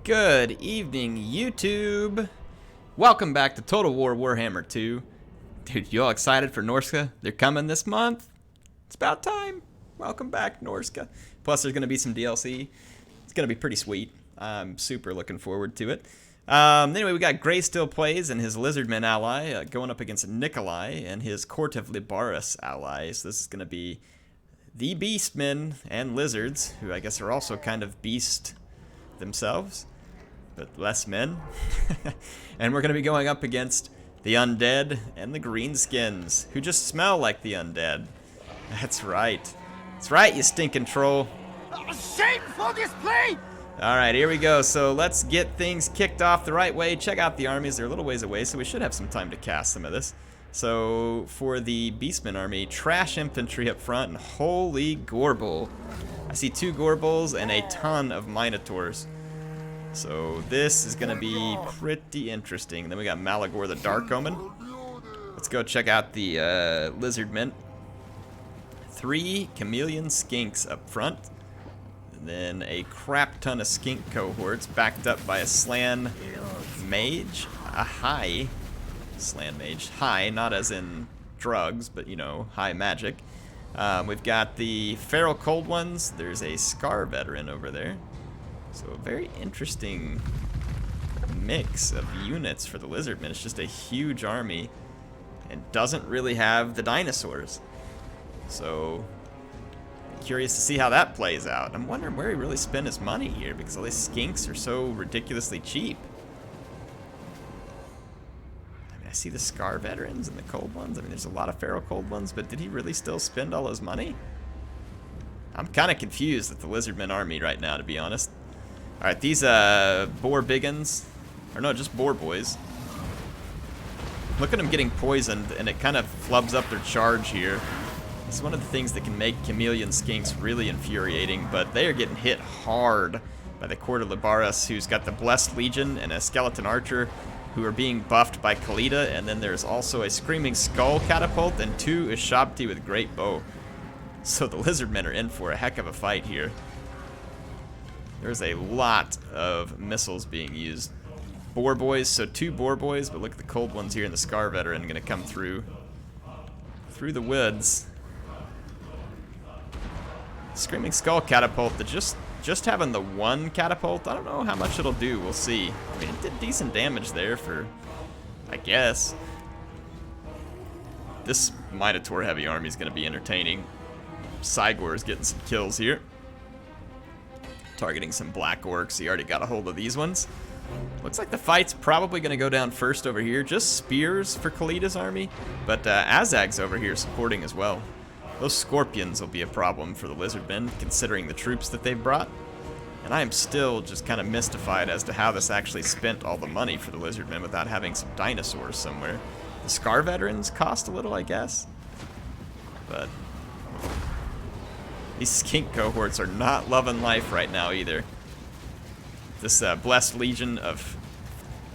Good evening, YouTube. Welcome back to Total War Warhammer 2. Dude, you all excited for Norska? They're coming this month. It's about time. Welcome back, Norska. Plus, there's going to be some DLC. It's going to be pretty sweet. I'm super looking forward to it. Anyway, we got Grey Still Plays and his Lizardmen ally going up against Nikolai and his Court of Libaris ally. So this is going to be the Beastmen and Lizards, who I guess are also kind of beast themselves, but less men. And we're going to be going up against the Undead and the Greenskins, who just smell like the Undead. That's right. That's right, you stinking troll. Shameful display! Alright, here we go. So let's get things kicked off the right way. Check out the armies. They're a little ways away, so we should have some time to cast some of this. So for the Beastmen army, trash infantry up front, and holy gorebull. I see 2 gorebulls and a ton of Minotaurs. So this is going to be pretty interesting. Then we got Malagor the Dark Omen. Let's go check out the Lizardmen. 3 chameleon skinks up front. And then a crap ton of skink cohorts backed up by a slan mage. A high slan mage. High, not as in drugs, but you know, high magic. We've got the feral cold ones. There's a Scar veteran over there. So a very interesting mix of units for the Lizardmen. It's just a huge army and doesn't really have the dinosaurs. So I'm curious to see how that plays out. I'm wondering where he really spent his money here because all these skinks are so ridiculously cheap. I mean, I see the Scar veterans and the cold ones. I mean, there's a lot of feral cold ones, but did he really still spend all his money? I'm kind of confused at the Lizardmen army right now, to be honest. Alright, these boar biggins, or no, just boar boys. Look at them getting poisoned, and it kind of flubs up their charge here. It's one of the things that can make chameleon skinks really infuriating, but they are getting hit hard by the Court of Libaris, who's got the Blessed Legion and a skeleton archer who are being buffed by Khalida, and then there's also a Screaming Skull catapult and 2 Ishabti with Great Bow. So the Lizardmen are in for a heck of a fight here. There's a lot of missiles being used. Boar boys, so 2 boar boys, but look at the cold ones here and the Scar veteran gonna come through the woods. Screaming Skull catapult, just having the 1 catapult, I don't know how much it'll do, we'll see. I mean, it did decent damage there for, I guess. This Minotaur heavy army is gonna be entertaining. Cygor is getting some kills here. Targeting some black orcs. He already got a hold of these ones. Looks like the fight's probably going to go down first over here. Just spears for Khalida's army, but Azag's over here supporting as well. Those scorpions will be a problem for the Lizardmen, considering the troops that they've brought. And I am still just kind of mystified as to how this actually spent all the money for the Lizardmen without having some dinosaurs somewhere. The Scar veterans cost a little, I guess, but these skink cohorts are not loving life right now either. This Blessed Legion of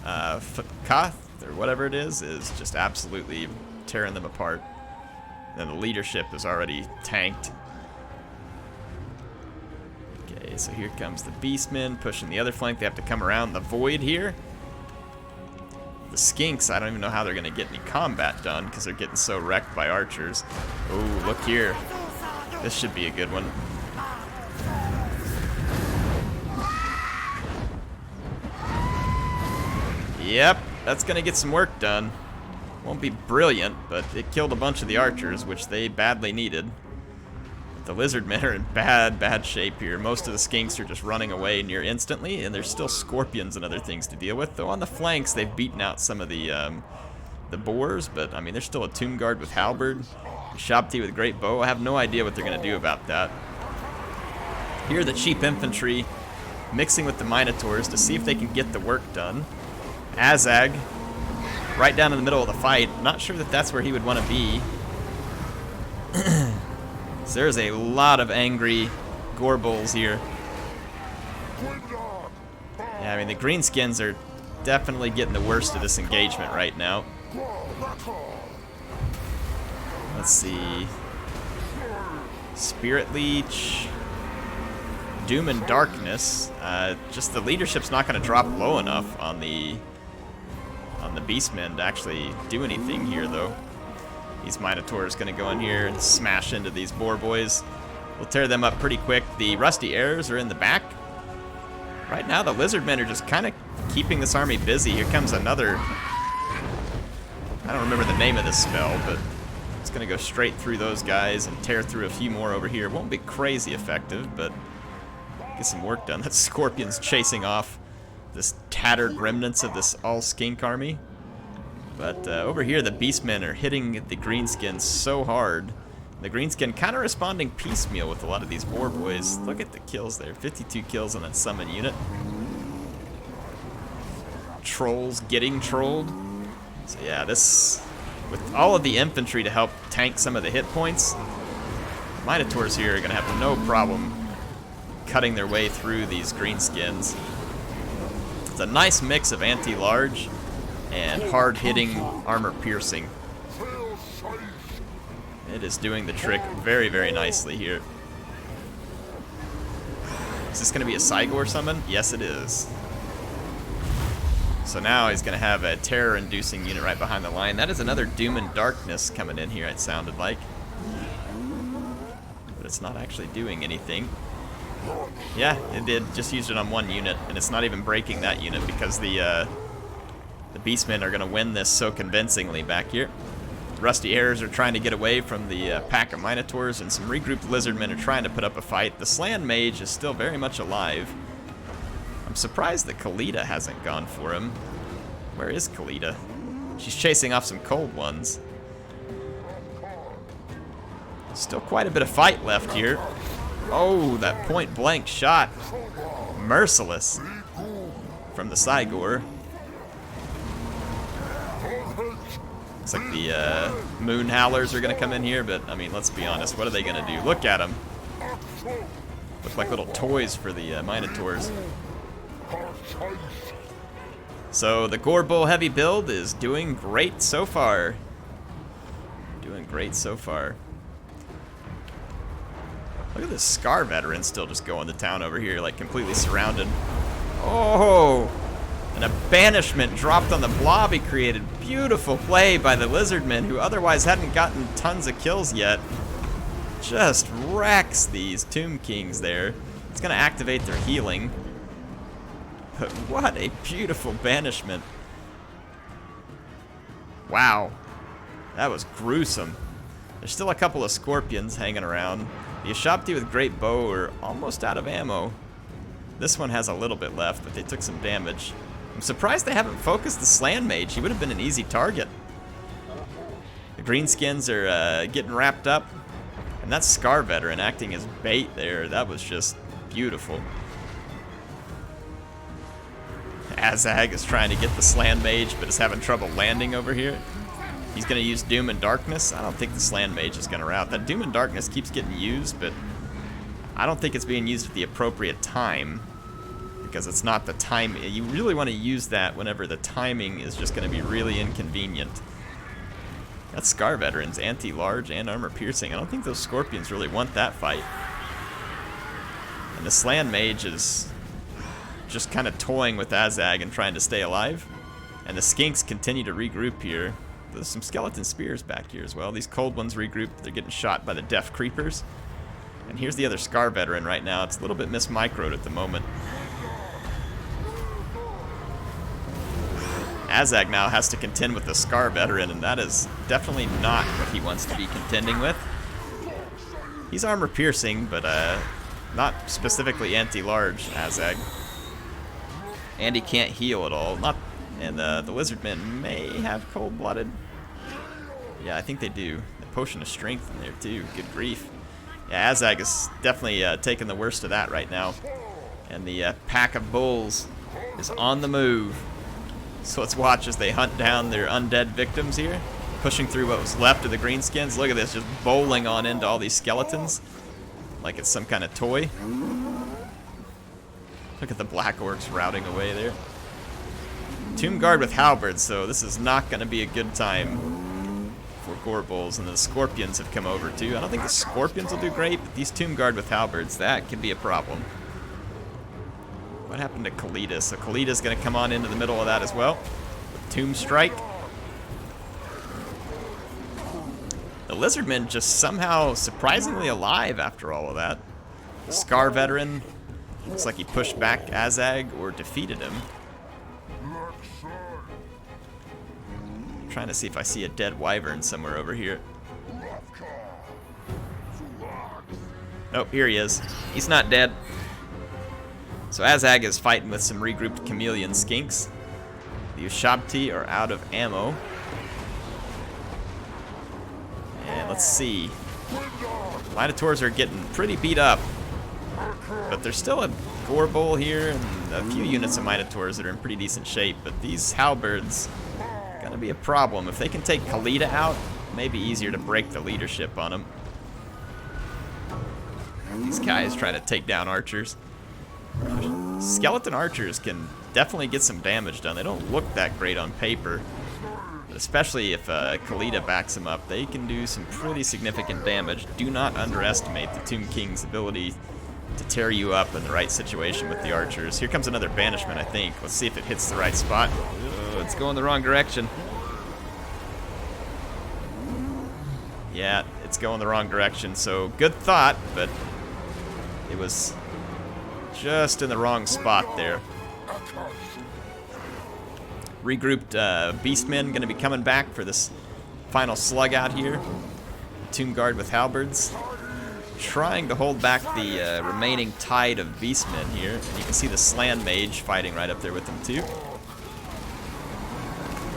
Koth, or whatever it is just absolutely tearing them apart. And the leadership is already tanked. Okay, so here comes the Beastmen pushing the other flank. They have to come around the void here. The skinks, I don't even know how they're going to get any combat done because they're getting so wrecked by archers. Oh, look here. This should be a good one. Yep, that's gonna get some work done. Won't be brilliant, but it killed a bunch of the archers, which they badly needed. But the Lizardmen are in bad shape here. Most of the skinks are just running away near instantly, and there's still scorpions and other things to deal with. Though on the flanks, they've beaten out some of the boars, but I mean, there's still a Tomb Guard with halberd. Shabti with Great Bow. I have no idea what they're going to do about that. Here are the cheap infantry mixing with the Minotaurs to see if they can get the work done. Azag, right down in the middle of the fight. Not sure that that's where he would want to be. So there's a lot of angry gorebulls here. Yeah, I mean, the Greenskins are definitely getting the worst of this engagement right now. Let's see. Spirit Leech. Doom and Darkness. Just the leadership's not going to drop low enough on the Beastmen to actually do anything here, though. These Minotaurs going to go in here and smash into these boar boys. We'll tear them up pretty quick. The Rusty Heirs are in the back. Right now, the Lizardmen are just kind of keeping this army busy. Here comes another... I don't remember the name of this spell, but it's going to go straight through those guys and tear through a few more over here. It won't be crazy effective, but get some work done. That Scorpion's chasing off this tattered remnants of this all-skink army. But over here, the Beastmen are hitting the Greenskins so hard. The Greenskin kind of responding piecemeal with a lot of these boar boys. Look at the kills there. 52 kills on that summon unit. Trolls getting trolled. So yeah, this, with all of the infantry to help tank some of the hit points, Minotaurs here are going to have no problem cutting their way through these Greenskins. It's a nice mix of anti-large and hard-hitting armor-piercing. It is doing the trick very, very nicely here. Is this going to be a Cygor summon? Yes, it is. So now he's going to have a terror-inducing unit right behind the line. That is another Doom and Darkness coming in here, it sounded like. But it's not actually doing anything. Yeah, it did. Just used it on one unit, and it's not even breaking that unit because the Beastmen are going to win this so convincingly back here. Rusty Heirs are trying to get away from the pack of Minotaurs, and some regrouped Lizardmen are trying to put up a fight. The Slan Mage is still very much alive. I'm surprised that Khalida hasn't gone for him. Where is Khalida? She's chasing off some cold ones. Still quite a bit of fight left here. Oh, that point-blank shot. Merciless from the Cygor. Looks like the Moon Howlers are going to come in here, but, I mean, let's be honest. What are they going to do? Look at them. Look like little toys for the Minotaurs. So the Gorebull heavy build is doing great so far. Doing great so far. Look at this Scar veteran still just going to town over here, like completely surrounded. Oh! And a banishment dropped on the blob he created. Beautiful play by the Lizardmen, who otherwise hadn't gotten tons of kills yet. Just wrecks these Tomb Kings there. It's going to activate their healing. But what a beautiful banishment. Wow. That was gruesome. There's still a couple of Scorpions hanging around. The Ashabti with Great Bow are almost out of ammo. This one has a little bit left, but they took some damage. I'm surprised they haven't focused the Slan Mage. He would have been an easy target. The Greenskins are getting wrapped up. And that Scar veteran acting as bait there, that was just beautiful. Azag is trying to get the Slan Mage, but is having trouble landing over here. He's going to use Doom and Darkness. I don't think the Slan Mage is going to rout. That Doom and Darkness keeps getting used, but I don't think it's being used at the appropriate time. Because it's not the time. You really want to use that whenever the timing is just going to be really inconvenient. That Scar veteran's anti-large and armor-piercing. I don't think those Scorpions really want that fight. And the Slan Mage is just kind of toying with Azag and trying to stay alive. And the Skinks continue to regroup here. There's some Skeleton Spears back here as well. These cold ones regroup. They're getting shot by the Deaf Creepers. And here's the other Scar veteran right now. It's a little bit mismicroed at the moment. Azag now has to contend with the Scar veteran, and that is definitely not what he wants to be contending with. He's armor-piercing, but not specifically anti-large, Azag. And he can't heal at all. And the Lizardmen may have cold-blooded. Yeah, I think they do. The Potion of Strength in there, too. Good grief. Yeah, Azag is definitely taking the worst of that right now. And the pack of bulls is on the move. So let's watch as they hunt down their undead victims here. Pushing through what was left of the Greenskins. Look at this, just bowling on into all these skeletons. Like it's some kind of toy. Look at the Black Orcs routing away there. Tomb Guard with halberds, so this is not going to be a good time for gorebulls. And the Scorpions have come over too. I don't think the Scorpions will do great, but these Tomb Guard with halberds, that could be a problem. What happened to Kalita? So Kalita's going to come on into the middle of that as well. Tomb Strike. The Lizardmen just somehow surprisingly alive after all of that. Scar Veteran. Looks like he pushed back Azag or defeated him. I'm trying to see if I see a dead wyvern somewhere over here. Nope, here he is. He's not dead. So Azag is fighting with some regrouped chameleon skinks. The Ushabti are out of ammo. And let's see. Minotaurs are getting pretty beat up. But there's still a gorebull here and a few units of Minotaurs that are in pretty decent shape. But these halberds gonna be a problem. If they can take Kalita out, it may be easier to break the leadership on them. These guys try to take down archers. Skeleton archers can definitely get some damage done. They don't look that great on paper. But especially if Kalita backs them up, they can do some pretty significant damage. Do not underestimate the Tomb King's ability to tear you up in the right situation with the archers. Here comes another banishment, I think. Let's see if it hits the right spot. Ugh, it's going the wrong direction. Yeah, it's going the wrong direction. So good thought, but it was just in the wrong spot there. Regrouped beastmen going to be coming back for this final slug out here. Tomb Guard with halberds. Trying to hold back the remaining tide of beastmen here. And you can see the Slan Mage fighting right up there with them too.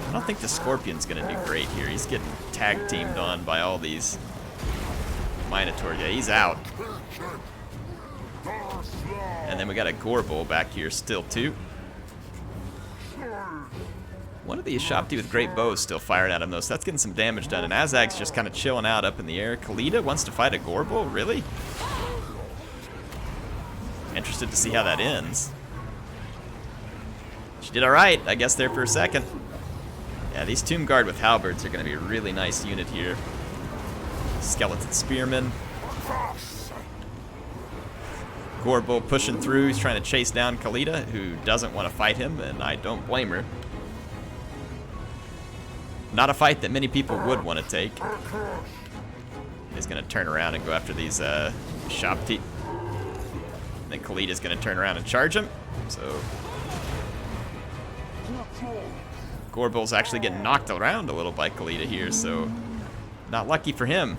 I don't think the Scorpion's going to do great here. He's getting tag teamed on by all these Minotaurs. Yeah, he's out. And then we got a gorebull back here still too. One of the Ushabti with great bows still firing at him though, so that's getting some damage done. And Azag's just kind of chilling out up in the air. Kalita wants to fight a gorebull? Really? Interested to see how that ends. She did alright, I guess, there for a second. Yeah, these Tomb Guard with halberds are going to be a really nice unit here. Skeleton Spearmen. Gorebull pushing through. He's trying to chase down Kalita, who doesn't want to fight him, and I don't blame her. Not a fight that many people would want to take. He's going to turn around and go after these Ushabti. Then Kalita's going to turn around and charge him. So Gorebull's actually getting knocked around a little by Kalita here, so not lucky for him.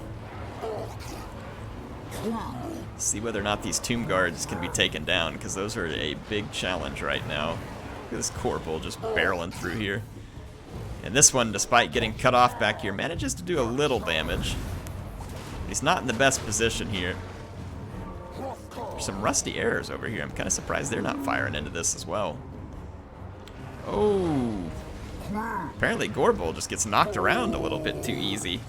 See whether or not these Tomb Guards can be taken down, because those are a big challenge right now. Look at this Gorebull just barreling through here. And this one, despite getting cut off back here, manages to do a little damage. He's not in the best position here. There's some rusty arrows over here. I'm kind of surprised they're not firing into this as well. Oh. Apparently Gorebull just gets knocked around a little bit too easy.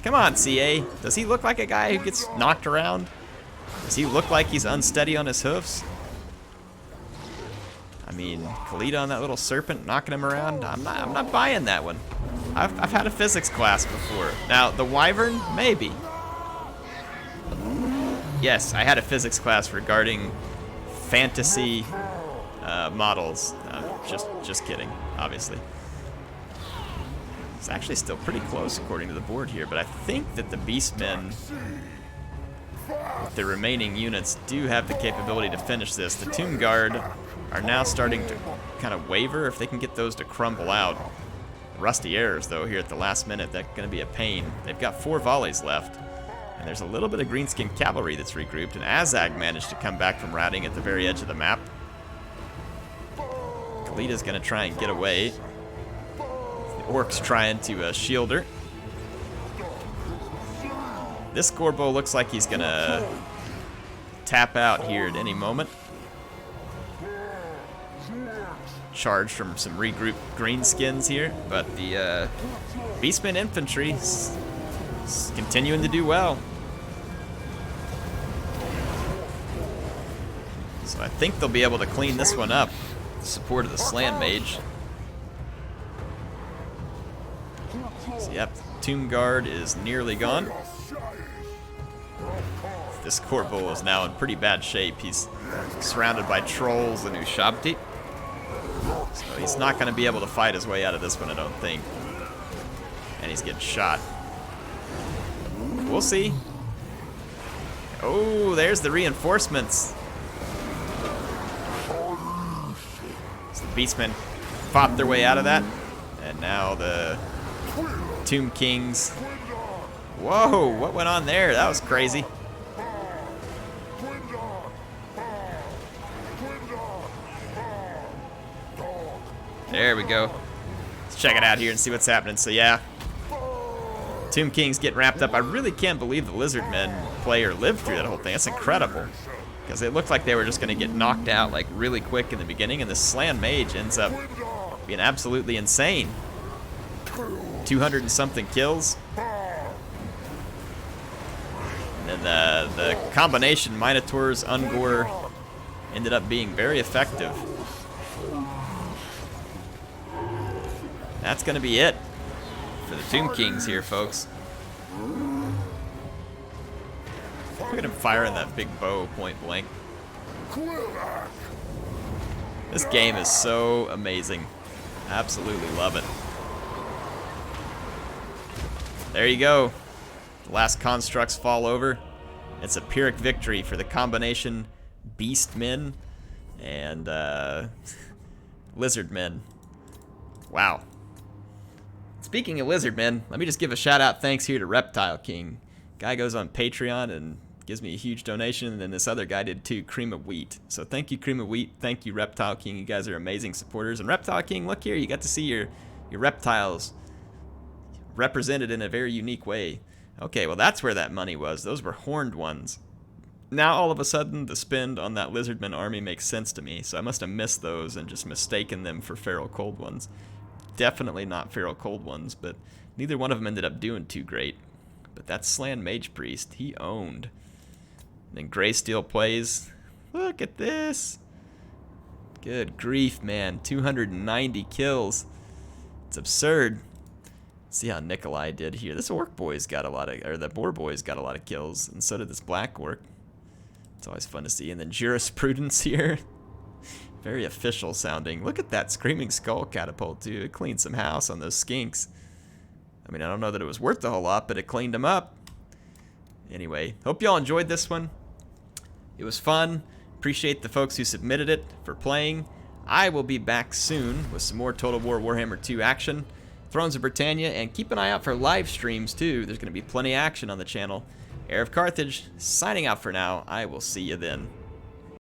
Come on, CA. Does he look like a guy who gets knocked around? Does he look like he's unsteady on his hoofs? I mean, Kalita on that little serpent knocking him around. I'm not buying that one. I've had a physics class before. Now the wyvern, maybe. Yes, I had a physics class regarding fantasy models. Just kidding, obviously. It's actually still pretty close according to the board here, but I think that the beastmen, with the remaining units, do have the capability to finish this. The Tomb Guard are now starting to kind of waver if they can get those to crumble out. Rusty arrows, though, here at the last minute, that's going to be a pain. They've got 4 volleys left, and there's a little bit of greenskin cavalry that's regrouped, and Azag managed to come back from routing at the very edge of the map. Kalita's going to try and get away. The Orc's trying to shield her. This Gorebull looks like he's going to tap out here at any moment. Charge from some regrouped greenskins here, but the Beastmen infantry is continuing to do well. So I think they'll be able to clean this one up. The support of the Slan Mage. So, yep, Tomb Guard is nearly gone. This gorebull is now in pretty bad shape. He's surrounded by trolls and Ushabti. So he's not going to be able to fight his way out of this one, I don't think. And he's getting shot. We'll see. Oh, there's the reinforcements. So the beastmen fought their way out of that. And now the Tomb Kings. Whoa, what went on there? That was crazy. There we go. Let's check it out here and see what's happening. So yeah, Tomb Kings get wrapped up. I really can't believe the Lizard Men player lived through that whole thing. That's incredible. Because it looked like they were just going to get knocked out like really quick in the beginning, and the Slan Mage ends up being absolutely insane. 200 and something kills. And then the combination Minotaurs, Ungor ended up being very effective. That's going to be it for the Tomb Kings here, folks. Look at him firing that big bow point blank. This game is so amazing. Absolutely love it. There you go. The last constructs fall over. It's a Pyrrhic victory for the combination Beastmen and Lizard Men. Wow. Speaking of Lizard Men, let me just give a shout out thanks here to Reptile King. Guy goes on Patreon and gives me a huge donation, and then this other guy did too, Cream of Wheat. So thank you, Cream of Wheat. Thank you, Reptile King. You guys are amazing supporters. And Reptile King, look here, you got to see your reptiles represented in a very unique way. Okay, well that's where that money was. Those were horned ones. Now all of a sudden the spend on that Lizardman army makes sense to me, so I must have missed those and just mistaken them for Feral Cold ones. Definitely not Feral Cold ones, but neither one of them ended up doing too great. But that Slan Mage Priest, he owned. And then Greysteel plays. Look at this. Good grief, man. 290 kills. It's absurd. See how Nikolai did here. This Orc boy's got a lot of, or the Boar boy's got a lot of kills, and so did this Black Orc. It's always fun to see. And then Jurisprudence here. Very official sounding. Look at that Screaming Skull catapult, too. It cleaned some house on those skinks. I mean, I don't know that it was worth a whole lot, but it cleaned them up. Anyway, hope y'all enjoyed this one. It was fun. Appreciate the folks who submitted it for playing. I will be back soon with some more Total War Warhammer 2 action, Thrones of Britannia, and keep an eye out for live streams, too. There's going to be plenty of action on the channel. HeirofCarthage, signing out for now. I will see you then.